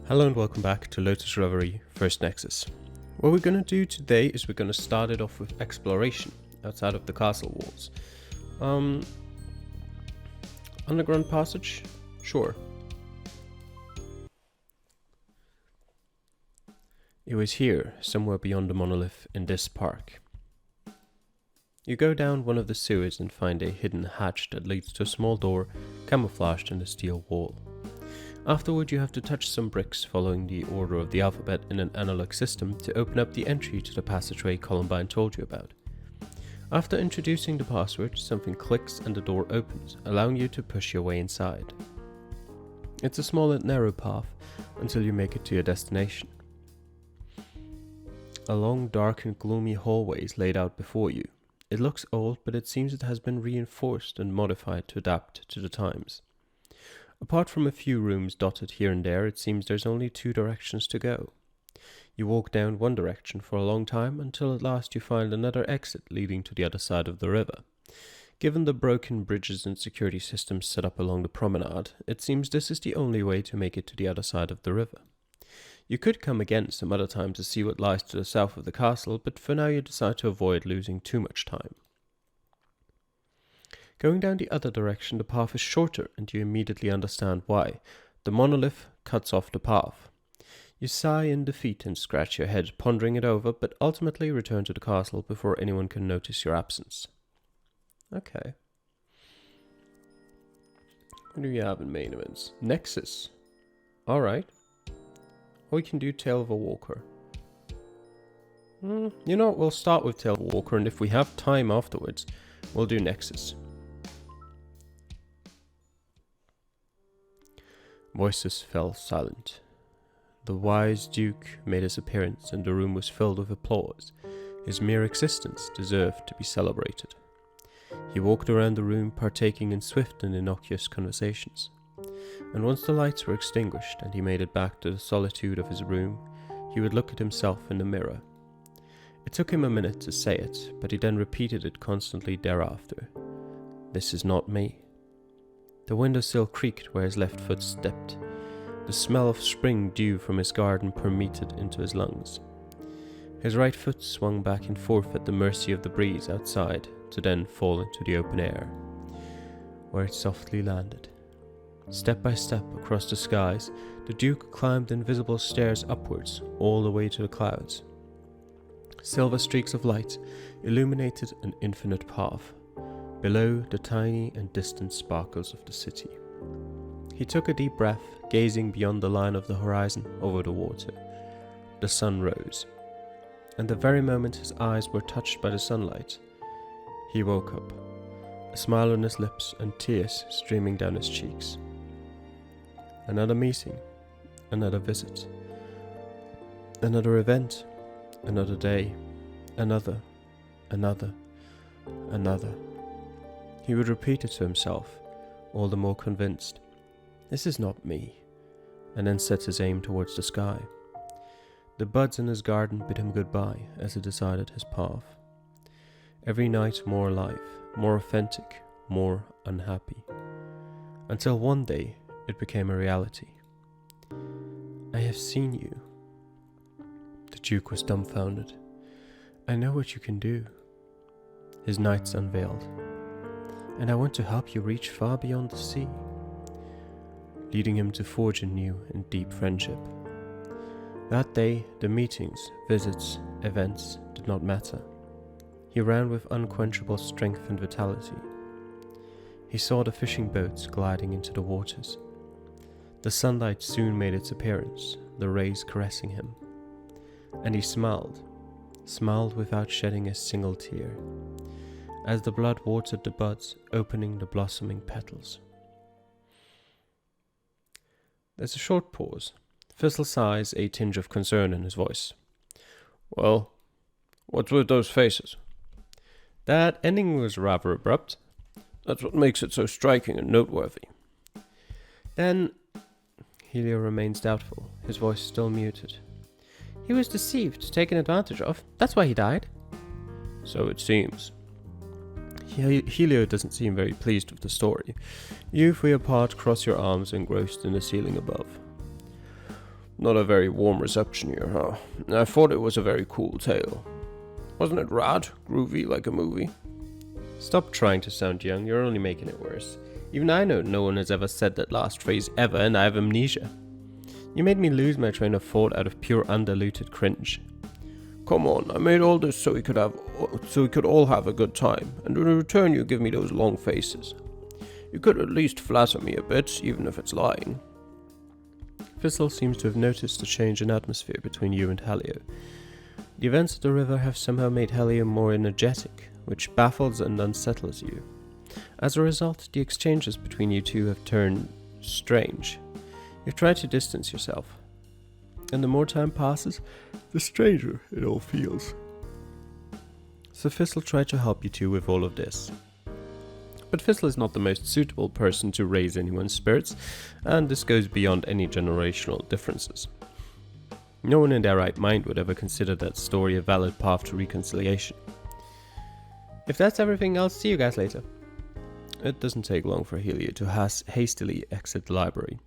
Hello and welcome back to Lotus Reverie, First Nexus. What we're going to do today is we're going to start it off with exploration outside of the castle walls. Underground passage? Sure. It was here, somewhere beyond the monolith in this park. You go down one of the sewers and find a hidden hatch that leads to a small door camouflaged in the steel wall. Afterward, you have to touch some bricks following the order of the alphabet in an analog system to open up the entry to the passageway Columbine told you about. After introducing the password, something clicks and the door opens, allowing you to push your way inside. It's a small and narrow path until you make it to your destination. A long, dark and gloomy hallway is laid out before you. It looks old, but it seems it has been reinforced and modified to adapt to the times. Apart from a few rooms dotted here and there, it seems there's only two directions to go. You walk down one direction for a long time until at last you find another exit leading to the other side of the river. Given the broken bridges and security systems set up along the promenade, it seems this is the only way to make it to the other side of the river. You could come again some other time to see what lies to the south of the castle, but for now you decide to avoid losing too much time. Going down the other direction, the path is shorter, and you immediately understand why. The monolith cuts off the path. You sigh in defeat and scratch your head, pondering it over, but ultimately return to the castle before anyone can notice your absence. Okay. What do we have in main events? Nexus. Alright. Or we can do Tale of a Walker. You know what, we'll start with Tale of a Walker, and if we have time afterwards, we'll do Nexus. Voices fell silent. The wise Duke made his appearance and the room was filled with applause. His mere existence deserved to be celebrated. He walked around the room, partaking in swift and innocuous conversations. And once the lights were extinguished and he made it back to the solitude of his room, he would look at himself in the mirror. It took him a minute to say it, but he then repeated it constantly thereafter. "This is not me." The windowsill creaked where his left foot stepped. The smell of spring dew from his garden permeated into his lungs. His right foot swung back and forth at the mercy of the breeze outside, to then fall into the open air, where it softly landed. Step by step across the skies, the Duke climbed invisible stairs upwards, all the way to the clouds. Silver streaks of light illuminated an infinite path. Below, the tiny and distant sparkles of the city. He took a deep breath, gazing beyond the line of the horizon over the water. The sun rose, and the very moment his eyes were touched by the sunlight, he woke up, a smile on his lips and tears streaming down his cheeks. Another meeting, another visit, another event, another day, another. He would repeat it to himself, all the more convinced. This is not me, and then set his aim towards the sky. The buds in his garden bid him goodbye as he decided his path. Every night more alive, more authentic, more unhappy. Until one day it became a reality. "I have seen you." The Duke was dumbfounded. "I know what you can do." His nights unveiled. "And I want to help you reach far beyond the sea," leading him to forge a new and deep friendship. That day, the meetings, visits, events did not matter. He ran with unquenchable strength and vitality. He saw the fishing boats gliding into the waters. The sunlight soon made its appearance, the rays caressing him. And he smiled without shedding a single tear, as the blood watered the buds, opening the blossoming petals. There's a short pause. Fizzle sighs, a tinge of concern in his voice. "Well, what's with those faces?" That ending was rather abrupt. "That's what makes it so striking and noteworthy." Then, Helio remains doubtful, his voice still muted. "He was deceived, taken advantage of. That's why he died." "So it seems." Helio doesn't seem very pleased with the story. You, for your part, cross your arms engrossed in the ceiling above. Not a very warm reception here, huh? I thought it was a very cool tale. Wasn't it rad? Groovy like a movie? Stop trying to sound young, you're only making it worse. Even I know no one has ever said that last phrase ever, and I have amnesia. You made me lose my train of thought out of pure undiluted cringe. Come on, I made all this so we could all have a good time, and in return you give me those long faces. You could at least flatter me a bit, even if it's lying. Thistle seems to have noticed a change in atmosphere between you and Helio. The events of the river have somehow made Helio more energetic, which baffles and unsettles you. As a result, the exchanges between you two have turned strange. You've tried to distance yourself, and the more time passes, the stranger it all feels. So Thistle tried to help you two with all of this. But Thistle is not the most suitable person to raise anyone's spirits, and this goes beyond any generational differences. No one in their right mind would ever consider that story a valid path to reconciliation. If that's everything, I'll see you guys later. It doesn't take long for Helio to hastily exit the library.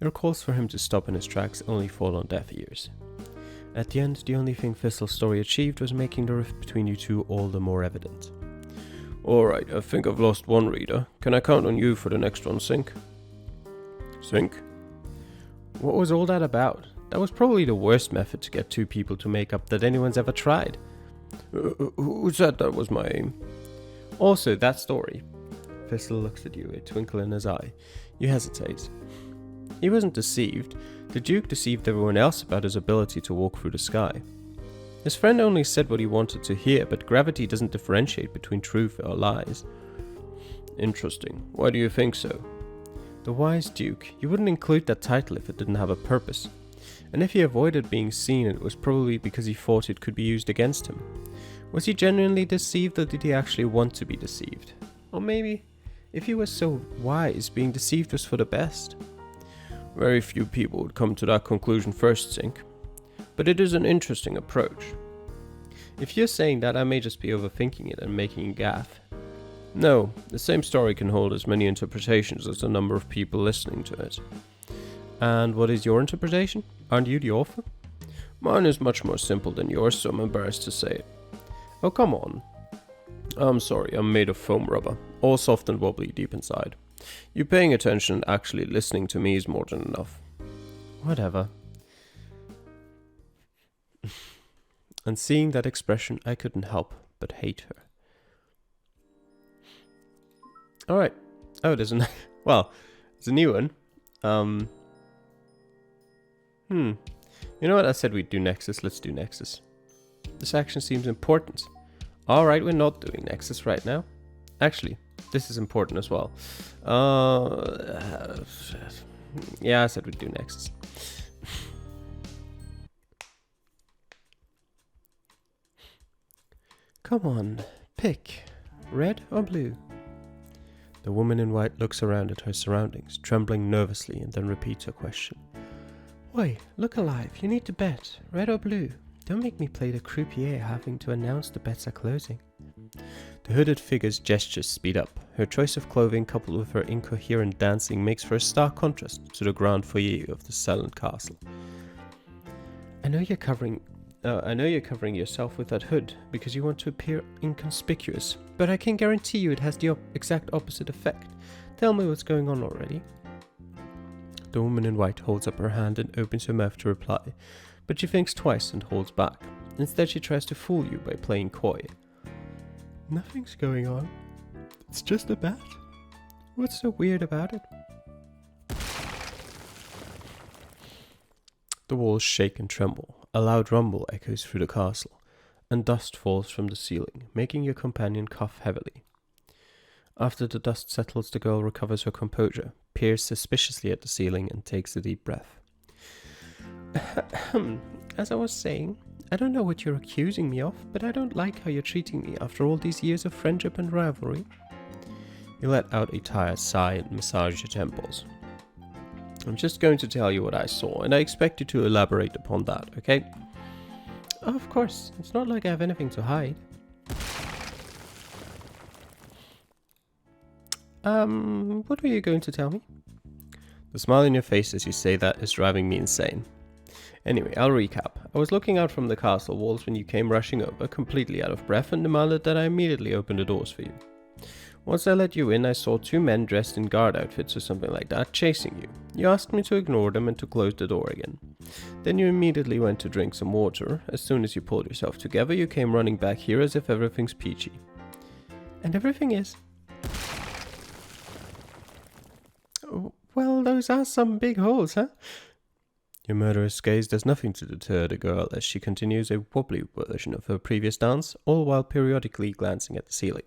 Your calls for him to stop in his tracks only fall on deaf ears. At the end, the only thing Thistle's story achieved was making the rift between you two all the more evident. Alright, I think I've lost one reader. Can I count on you for the next one, Sync? Sync? What was all that about? That was probably the worst method to get two people to make up that anyone's ever tried. Who said that was my aim? Also, that story. Thistle looks at you, a twinkle in his eye. You hesitate. He wasn't deceived. The Duke deceived everyone else about his ability to walk through the sky. His friend only said what he wanted to hear, but gravity doesn't differentiate between truth or lies. Interesting. Why do you think so? The Wise Duke. You wouldn't include that title if it didn't have a purpose. And if he avoided being seen, it was probably because he thought it could be used against him. Was he genuinely deceived, or did he actually want to be deceived? Or maybe, if he was so wise, being deceived was for the best. Very few people would come to that conclusion first, Sync. But it is an interesting approach. If you're saying that, I may just be overthinking it and making a gaffe. No, the same story can hold as many interpretations as the number of people listening to it. And what is your interpretation? Aren't you the author? Mine is much more simple than yours, so I'm embarrassed to say it. Oh, come on. I'm sorry, I'm made of foam rubber, all soft and wobbly deep inside. You paying attention and actually listening to me is more than enough. Whatever. And seeing that expression, I couldn't help but hate her. Alright. Oh, there's a... well, it's a new one. You know what? I said we'd do Nexus. Let's do Nexus. This action seems important. Alright, we're not doing Nexus right now. Actually, this is important as well. Yeah, I said we'd do Nexus. Come on, pick. Red or blue? The woman in white looks around at her surroundings, trembling nervously, and then repeats her question. Oi, look alive, you need to bet. Red or blue? Don't make me play the croupier having to announce the bets are closing. The hooded figure's gestures speed up. Her choice of clothing coupled with her incoherent dancing makes for a stark contrast to the grand foyer of the silent castle. I know you're covering yourself with that hood because you want to appear inconspicuous, but I can guarantee you it has the exact opposite effect. Tell me what's going on already. The woman in white holds up her hand and opens her mouth to reply, but she thinks twice and holds back. Instead, she tries to fool you by playing coy. Nothing's going on. It's just a bat. What's so weird about it? The walls shake and tremble. A loud rumble echoes through the castle, and dust falls from the ceiling, making your companion cough heavily. After the dust settles, the girl recovers her composure, peers suspiciously at the ceiling, and takes a deep breath. As I was saying, I don't know what you're accusing me of, but I don't like how you're treating me after all these years of friendship and rivalry. You let out a tired sigh and massage your temples. I'm just going to tell you what I saw, and I expect you to elaborate upon that, okay? Oh, of course. It's not like I have anything to hide. What were you going to tell me? The smile on your face as you say that is driving me insane. Anyway, I'll recap. I was looking out from the castle walls when you came rushing over, completely out of breath, and demanded that I immediately open the doors for you. Once I let you in, I saw two men dressed in guard outfits or something like that, chasing you. You asked me to ignore them and to close the door again. Then you immediately went to drink some water. As soon as you pulled yourself together, you came running back here as if everything's peachy. And everything is. Well, those are some big holes, huh? Your murderous gaze does nothing to deter the girl as she continues a wobbly version of her previous dance, all while periodically glancing at the ceiling.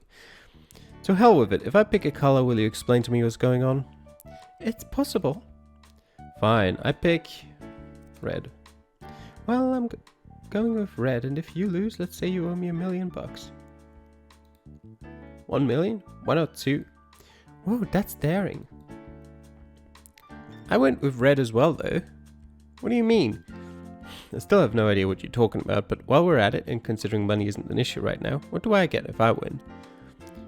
To hell with it, if I pick a color, will you explain to me what's going on? It's possible. Fine, I pick red. Well, I'm going with red, and if you lose, let's say you owe me $1 million. 1 million? Why not 2? Whoa, that's daring. I went with red as well, though. What do you mean? I still have no idea what you're talking about, but while we're at it, and considering money isn't an issue right now, what do I get if I win?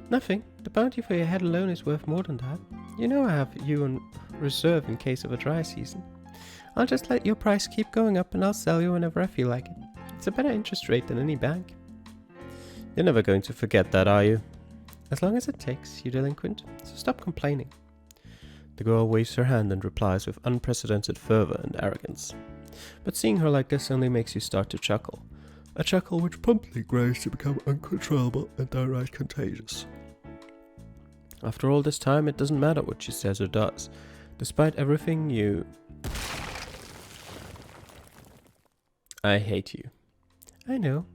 Nothing. The bounty for your head alone is worth more than that. You know I have you on reserve in case of a dry season. I'll just let your price keep going up and I'll sell you whenever I feel like it. It's a better interest rate than any bank. You're never going to forget that, are you? As long as it takes, you delinquent, so stop complaining. The girl waves her hand and replies with unprecedented fervor and arrogance. But seeing her like this only makes you start to chuckle. A chuckle which promptly grows to become uncontrollable and downright contagious. After all this time, it doesn't matter what she says or does. Despite everything, you... I hate you. I know.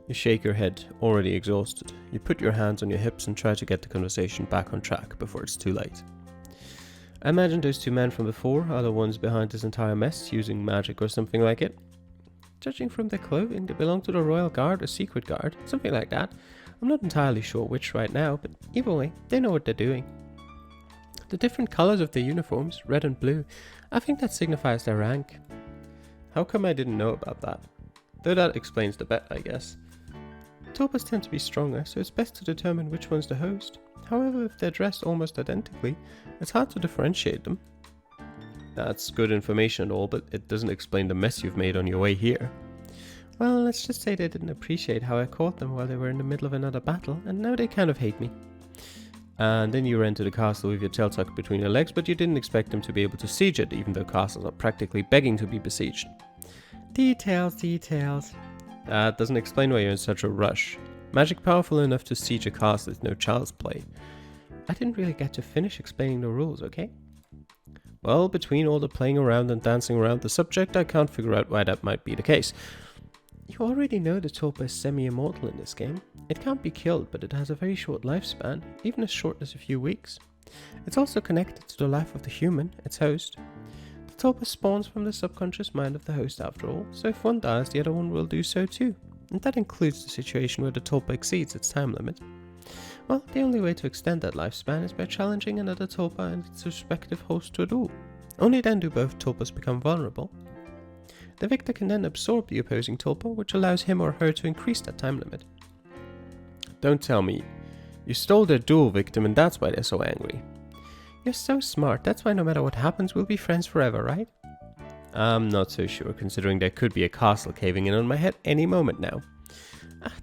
You shake your head, already exhausted. You put your hands on your hips and try to get the conversation back on track before it's too late. I imagine those two men from before are the ones behind this entire mess, using magic or something like it. Judging from their clothing, they belong to the Royal Guard or Secret Guard, something like that. I'm not entirely sure which right now, but either way, they know what they're doing. The different colors of their uniforms, red and blue, I think that signifies their rank. How come I didn't know about that? Though that explains the bet, I guess. Tulpas tend to be stronger, so it's best to determine which one's the host. However, if they're dressed almost identically, it's hard to differentiate them. That's good information and all, but it doesn't explain the mess you've made on your way here. Well, let's just say they didn't appreciate how I caught them while they were in the middle of another battle, and now they kind of hate me. And then you ran to the castle with your tail tucked between your legs, but you didn't expect them to be able to siege it, even though castles are practically begging to be besieged. Details, details. That doesn't explain why you're in such a rush. Magic powerful enough to siege a castle is no child's play. I didn't really get to finish explaining the rules, okay? Well, between all the playing around and dancing around the subject, I can't figure out why that might be the case. You already know the tulpa is semi-immortal in this game. It can't be killed, but it has a very short lifespan, even as short as a few weeks. It's also connected to the life of the human, its host. The tulpa spawns from the subconscious mind of the host after all, so if one dies, the other one will do so too. And that includes the situation where the tulpa exceeds its time limit. Well, the only way to extend that lifespan is by challenging another tulpa and its respective host to a duel. Only then do both tulpas become vulnerable. The victor can then absorb the opposing tulpa, which allows him or her to increase that time limit. Don't tell me. You stole their duel victim and that's why they're so angry. You're so smart, that's why no matter what happens, we'll be friends forever, right? I'm not so sure, considering there could be a castle caving in on my head any moment now.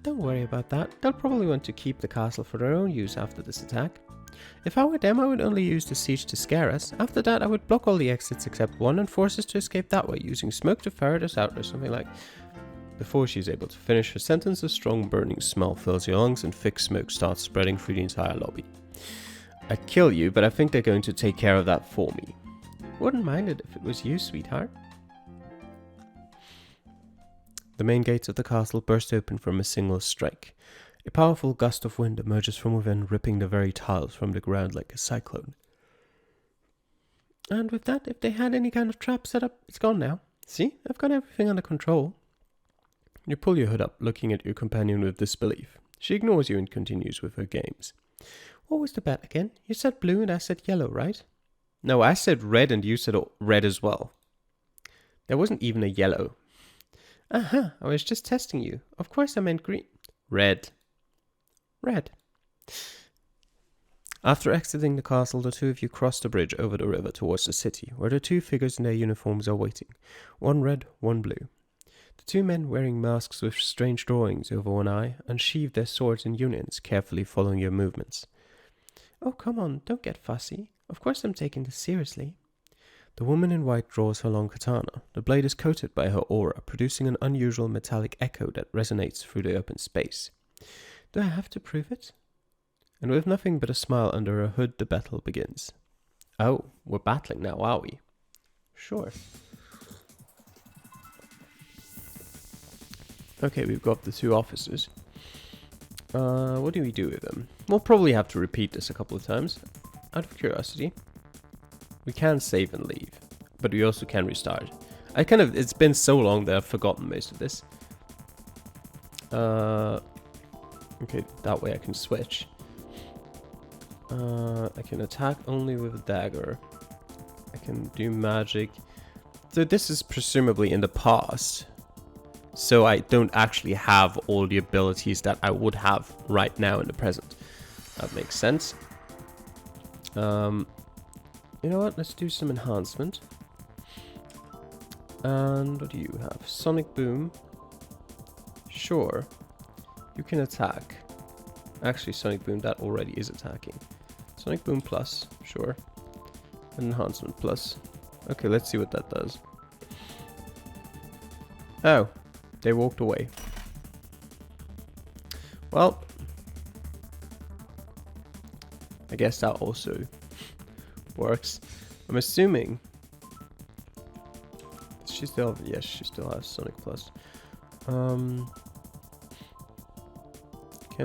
Don't worry about that. They'll probably want to keep the castle for their own use after this attack. If I were them, I would only use the siege to scare us. After that, I would block all the exits except one and force us to escape that way, using smoke to ferret us out or something like... Before she's able to finish her sentence, a strong burning smell fills your lungs and thick smoke starts spreading through the entire lobby. I'd kill you, but I think they're going to take care of that for me. Wouldn't mind it if it was you, sweetheart. The main gates of the castle burst open from a single strike. A powerful gust of wind emerges from within, ripping the very tiles from the ground like a cyclone. And with that, if they had any kind of trap set up, it's gone now. See, I've got everything under control. You pull your hood up, looking at your companion with disbelief. She ignores you and continues with her games. What was the bet again? You said blue and I said yellow, right? No, I said red and you said red as well. There wasn't even a yellow. I was just testing you. Of course I meant green. Red. Red. After exiting the castle, the two of you cross the bridge over the river towards the city, where the two figures in their uniforms are waiting. One red, one blue. The two men, wearing masks with strange drawings over one eye, unsheathe their swords in units, carefully following your movements. Oh, come on, don't get fussy. Of course I'm taking this seriously. The woman in white draws her long katana. The blade is coated by her aura, producing an unusual metallic echo that resonates through the open space. Do I have to prove it? And with nothing but a smile under her hood, the battle begins. Oh, we're battling now, are we? Sure. Okay, we've got the two officers. What do we do with them? We'll probably have to repeat this a couple of times. Out of curiosity. We can save and leave, but we also can restart. It's been so long that I've forgotten most of this. Okay, that way I can switch. I can attack only with a dagger. I can do magic. So this is presumably in the past. So I don't actually have all the abilities that I would have right now in the present. That makes sense. You know what? Let's do some enhancement. And what do you have? Sonic Boom. Sure. You can attack. Actually, Sonic Boom, that already is attacking. Sonic Boom Plus. Sure. Enhancement Plus. Okay, let's see what that does. Oh. They walked away. Well. I guess that also works. I'm assuming she still, yes, she still has Sonic Plus. Can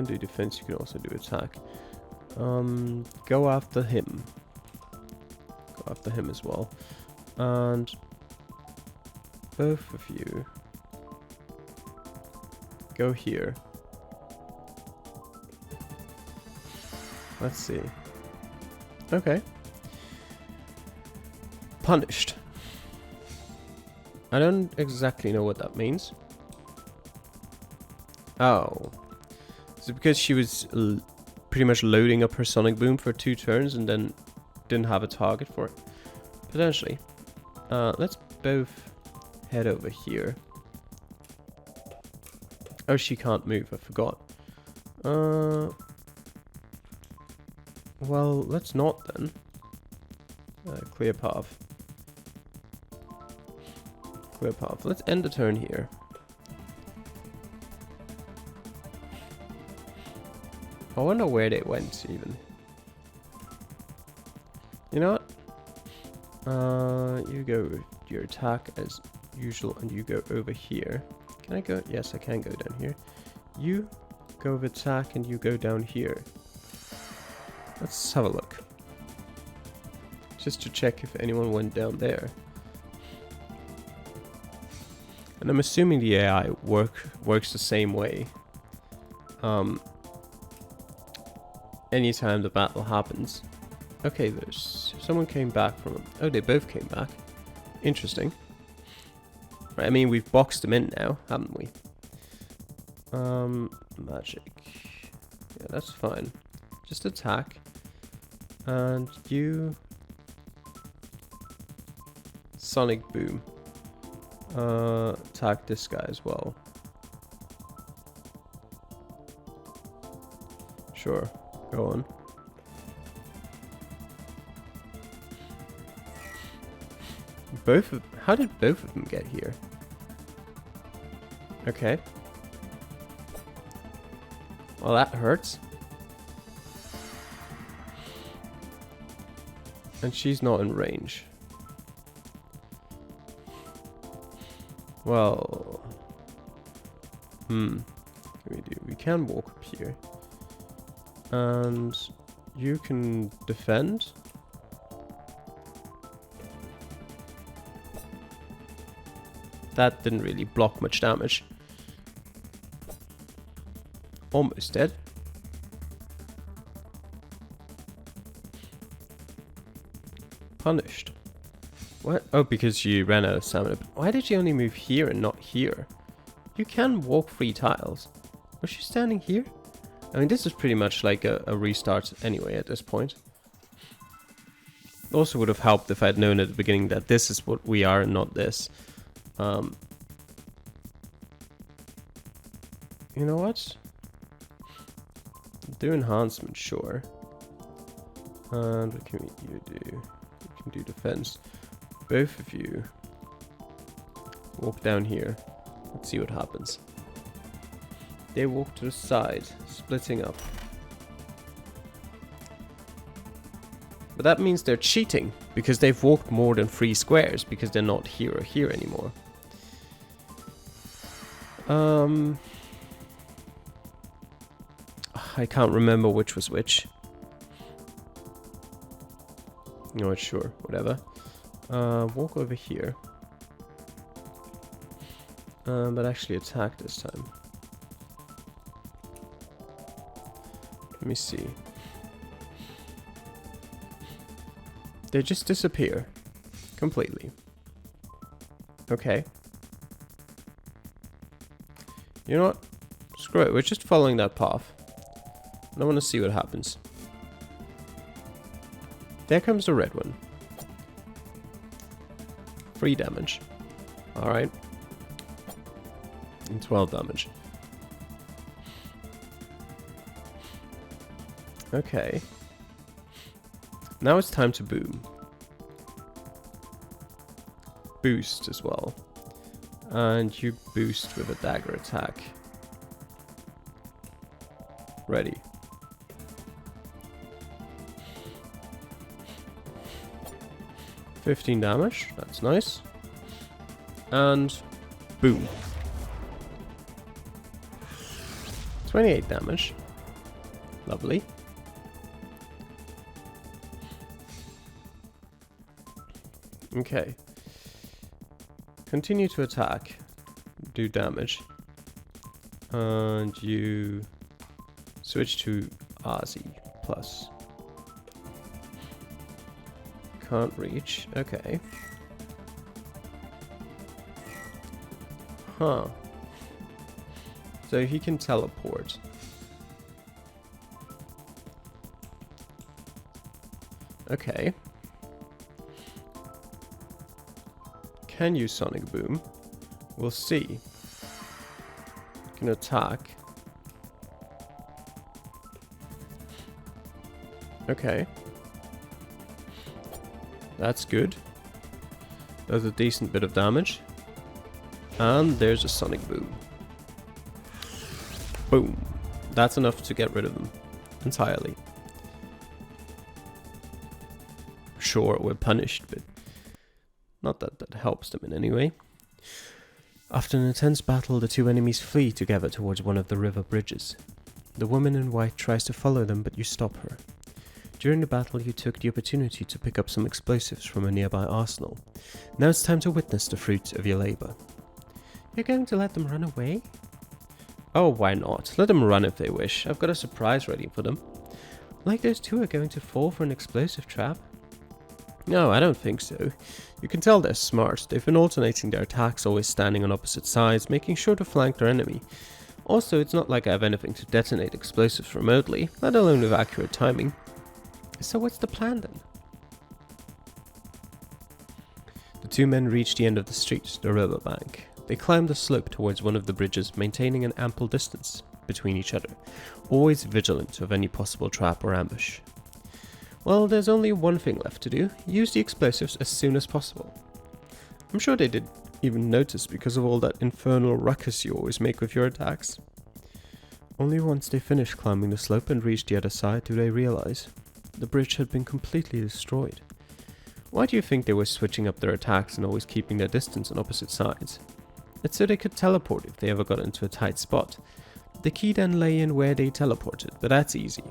do defense. You can also do attack. Go after him. Go after him as well. And both of you go here. Let's see. Okay. Punished. I don't exactly know what that means. Oh. Is it because she was pretty much loading up her Sonic Boom for 2 turns and then didn't have a target for it? Potentially. Let's both head over here. Oh, she can't move. I forgot. Well, let's not then. Clear path. Clear path. Let's end the turn here. I wonder where they went, even. You know what? You go with your attack as usual, and you go over here. Can I go? Yes, I can go down here. You go with attack, and you go down here. Let's have a look. Just to check if anyone went down there. And I'm assuming the AI works the same way. Anytime the battle happens. Okay, there's someone came back from them. Oh, they both came back. Interesting. Right, I mean, we've boxed them in now, haven't we? Magic. Yeah, that's fine. Just attack. And you... Sonic Boom. Attack this guy as well. Sure, go on. How did both of them get here? Okay. Well, that hurts. And she's not in range. Well, what can we do? We can walk up here. And you can defend. That didn't really block much damage. Almost dead. Punished. What? Oh, because she ran out of stamina. Why did she only move here and not here? You can walk 3 tiles. Was she standing here? I mean, this is pretty much like a restart anyway at this point. It also would have helped if I'd known at the beginning that this is what we are and not this. You know what? Do enhancement, sure. And what can you do? You can do defense. Both of you walk down here. Let's see what happens. They walk to the side, splitting up. But that means they're cheating, because they've walked more than 3 squares, because they're not here or here anymore. I can't remember which was which. No, sure, whatever. Walk over here. But actually attack this time. Let me see. They just disappear. Completely. Okay. You know what? Screw it, we're just following that path. I want to see what happens. There comes the red one. 3 damage. Alright. And 12 damage. Okay. Now it's time to boom. Boost as well. And you boost with a dagger attack. Ready. $15 damage, that's nice. And boom. 28 damage. Lovely. Okay. Continue to attack. Do damage. And you switch to Aussie plus. Can't reach. Okay. Huh. So he can teleport. Okay. Can use Sonic Boom. We'll see. Can attack. Okay. That's good. Does a decent bit of damage. And there's a Sonic Boom. Boom. That's enough to get rid of them entirely. Sure, we're punished, but not that that helps them in any way. After an intense battle, the 2 enemies flee together towards one of the river bridges. The woman in white tries to follow them, but you stop her. During the battle, you took the opportunity to pick up some explosives from a nearby arsenal. Now it's time to witness the fruit of your labor. You're going to let them run away? Oh, why not? Let them run if they wish. I've got a surprise ready for them. Like those 2 are going to fall for an explosive trap? No, I don't think so. You can tell they're smart. They've been alternating their attacks, always standing on opposite sides, making sure to flank their enemy. Also, it's not like I have anything to detonate explosives remotely, let alone with accurate timing. So what's the plan then? The 2 men reach the end of the street, the riverbank. They climb the slope towards one of the bridges, maintaining an ample distance between each other, always vigilant of any possible trap or ambush. Well, there's only one thing left to do. Use the explosives as soon as possible. I'm sure they did even notice because of all that infernal ruckus you always make with your attacks. Only once they finish climbing the slope and reach the other side do they realize the bridge had been completely destroyed. Why do you think they were switching up their attacks and always keeping their distance on opposite sides? It's so they could teleport if they ever got into a tight spot. The key then lay in where they teleported, but that's easy.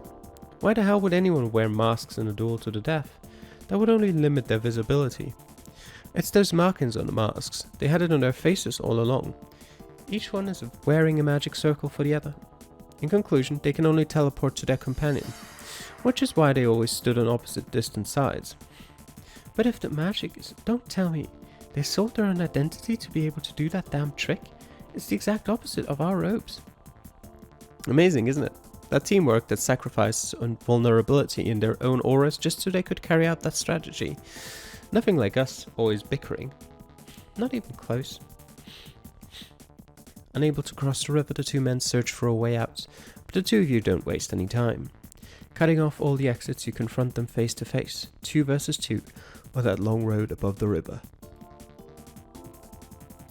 Why the hell would anyone wear masks in a duel to the death? That would only limit their visibility. It's those markings on the masks. They had it on their faces all along. Each one is wearing a magic circle for the other. In conclusion, they can only teleport to their companion, which is why they always stood on opposite distant sides. But if the magic is... Don't tell me. They sold their own identity to be able to do that damn trick? It's the exact opposite of our robes. Amazing, isn't it? That teamwork that sacrificed on vulnerability in their own auras just so they could carry out that strategy. Nothing like us, always bickering. Not even close. Unable to cross the river, the two men search for a way out, but the two of you don't waste any time. Cutting off all the exits, you confront them face to face, 2 versus 2, on that long road above the river.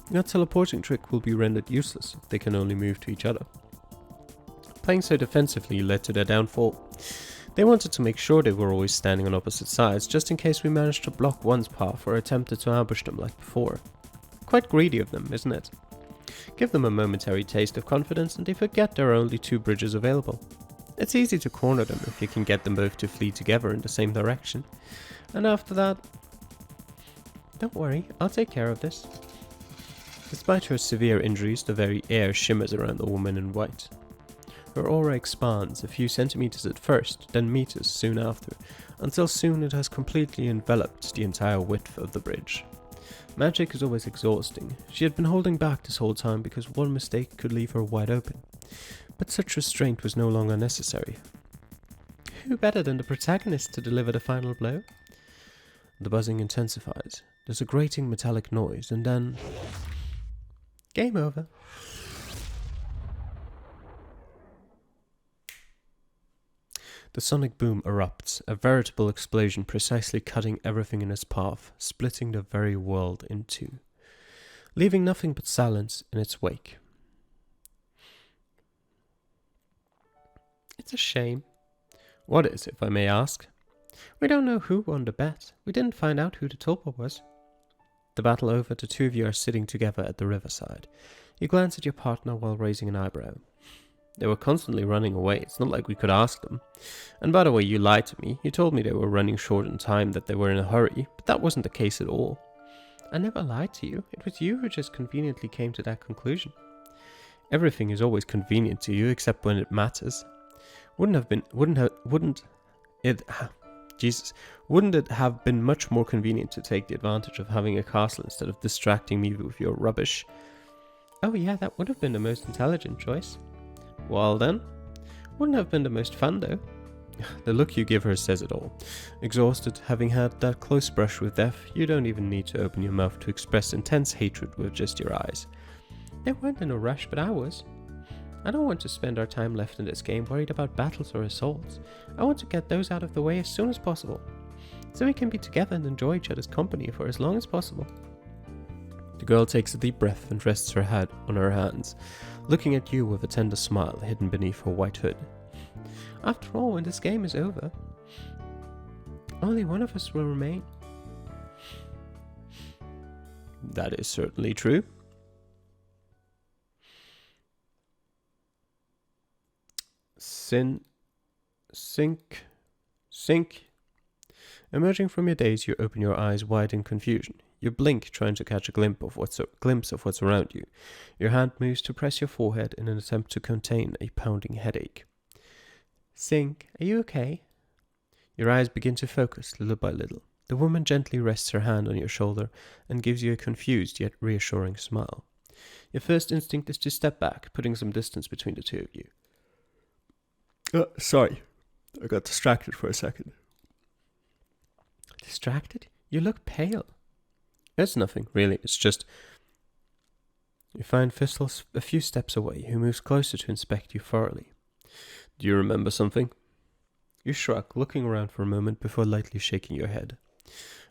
Your teleporting trick will be rendered useless if they can only move to each other. Playing so defensively led to their downfall. They wanted to make sure they were always standing on opposite sides, just in case we managed to block one's path or attempted to ambush them like before. Quite greedy of them, isn't it? Give them a momentary taste of confidence and they forget there are only 2 bridges available. It's easy to corner them if you can get them both to flee together in the same direction. And after that... Don't worry, I'll take care of this. Despite her severe injuries, the very air shimmers around the woman in white. Her aura expands a few centimeters at first, then meters soon after, until soon it has completely enveloped the entire width of the bridge. Magic is always exhausting. She had been holding back this whole time because one mistake could leave her wide open. But such restraint was no longer necessary. Who better than the protagonist to deliver the final blow? The buzzing intensifies. There's a grating metallic noise, and then... Game over. The sonic boom erupts, a veritable explosion precisely cutting everything in its path, splitting the very world in 2, leaving nothing but silence in its wake. It's a shame. What is, if I may ask? We don't know who won the bet. We didn't find out who the tulpa was. The battle over, the 2 of you are sitting together at the riverside. You glance at your partner while raising an eyebrow. They were constantly running away, it's not like we could ask them. And by the way, you lied to me. You told me they were running short on time, that they were in a hurry, but that wasn't the case at all. I never lied to you. It was you who just conveniently came to that conclusion. Everything is always convenient to you, except when it matters. Wouldn't it have been much more convenient to take the advantage of having a castle instead of distracting me with your rubbish? Oh yeah, that would have been the most intelligent choice. Well then, wouldn't have been the most fun though. The look you give her says it all. Exhausted, having had that close brush with death, you don't even need to open your mouth to express intense hatred with just your eyes. They weren't in a rush, but I was. I don't want to spend our time left in this game worried about battles or assaults. I want to get those out of the way as soon as possible, so we can be together and enjoy each other's company for as long as possible. The girl takes a deep breath and rests her head on her hands, looking at you with a tender smile hidden beneath her white hood. After all, when this game is over, only one of us will remain. That is certainly true. Sink. Emerging from your daze, you open your eyes wide in confusion. You blink, trying to catch a glimpse of what's around you. Your hand moves to press your forehead in an attempt to contain a pounding headache. Sink, are you okay? Your eyes begin to focus little by little. The woman gently rests her hand on your shoulder and gives you a confused yet reassuring smile. Your first instinct is to step back, putting some distance between the 2 of you. Sorry, I got distracted for a second. Distracted? You look pale. It's nothing, really. It's just... You find Fistel a few steps away, who moves closer to inspect you thoroughly. Do you remember something? You shrug, looking around for a moment before lightly shaking your head.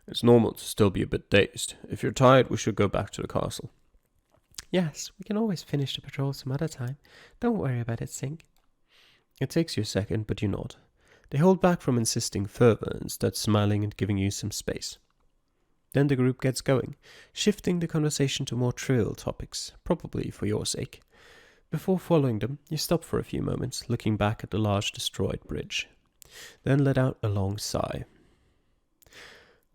It's normal to still be a bit dazed. If you're tired, we should go back to the castle. Yes, we can always finish the patrol some other time. Don't worry about it, Sink. It takes you a second, but you nod. They hold back from insisting further and start smiling and giving you some space. Then the group gets going, shifting the conversation to more trivial topics, probably for your sake. Before following them, you stop for a few moments, looking back at the large destroyed bridge. Then let out a long sigh.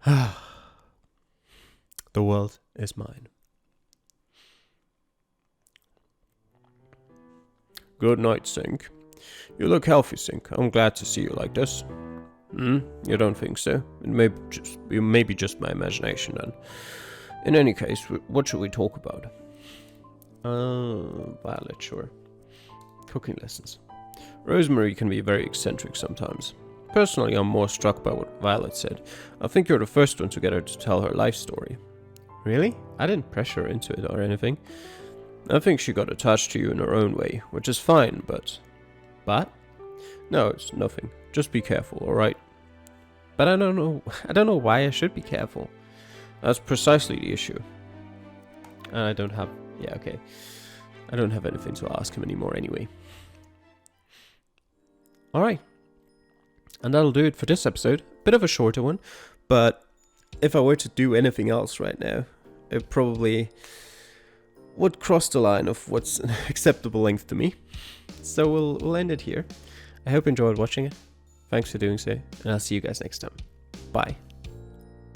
The world is mine. Good night, Sink. You look healthy, Sink. I'm glad to see you like this. You don't think so? It may be just my imagination then. In any case, what should we talk about? Violet, sure. Cooking lessons. Rosemary can be very eccentric sometimes. Personally, I'm more struck by what Violet said. I think you're the first one to get her to tell her life story. Really? I didn't pressure her into it or anything. I think she got attached to you in her own way, which is fine, but... But? No, it's nothing. Just be careful, alright? But I don't know why I should be careful. That's precisely the issue. I don't have... Yeah, okay. I don't have anything to ask him anymore anyway. Alright. And that'll do it for this episode. Bit of a shorter one, but if I were to do anything else right now, it probably would cross the line of what's an acceptable length to me. So we'll end it here. I hope you enjoyed watching it. Thanks for doing so, and I'll see you guys next time. Bye.